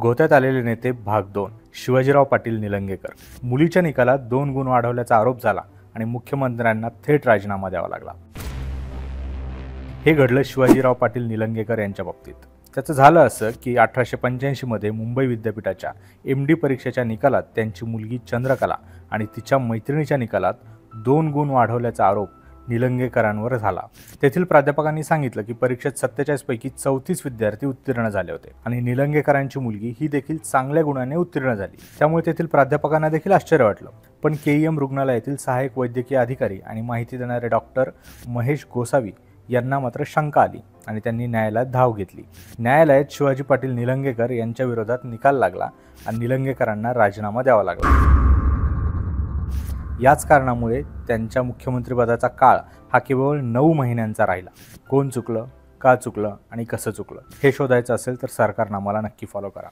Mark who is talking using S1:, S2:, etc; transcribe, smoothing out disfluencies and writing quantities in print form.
S1: गोत्यात आलेले नेते भाग 2. शिवाजीराव पाटील निलंगेकर. मुलीच्या निकालात 2 गुण वाढवल्याचा आरोप झाला आणि मुख्यमंत्र्यांना थेट राजीनामा द्यावा लागला. हे घडलं शिवाजीराव पाटील निलंगेकर यांच्या बाबतीत. त्याचं झालं असं की 1885 मध्ये मुंबई विद्यापीठाच्या MD परीक्षेच्या निकालात त्यांची मुलगी चंद्रकला आणि तिच्या मैत्रिणीच्या निकालात 2 गुण वाढवल्याचा आरोप निलंगेकरांवर झाला. तेथील प्राध्यापकांनी सांगितलं की परीक्षेत 47 पैकी 34 विद्यार्थी उत्तीर्ण झाले होते आणि निलंगेकरांची मुलगी ही देखील चांगल्या गुणाने उत्तीर्ण झाली. त्यामुळे तेथील प्राध्यापकांना देखील आश्चर्य वाटलं. पण KEM रुग्णालयातील सहाय्यक वैद्यकीय अधिकारी आणि माहिती देणारे डॉक्टर महेश गोसावी यांना मात्र शंका आली आणि त्यांनी न्यायालयात धाव घेतली. न्यायालयात शिवाजी पाटील निलंगेकर यांच्या विरोधात निकाल लागला आणि निलंगेकरांना राजीनामा द्यावा लागला. याच कारणामुळे त्यांच्या मुख्यमंत्रीपदाचा काळ हा केवळ 9 महिन्यांचा राहिला. कोण चुकलं, का चुकलं आणि कसं चुकलं हे शोधायचं असेल तर सरकारनामाला नक्की फॉलो करा.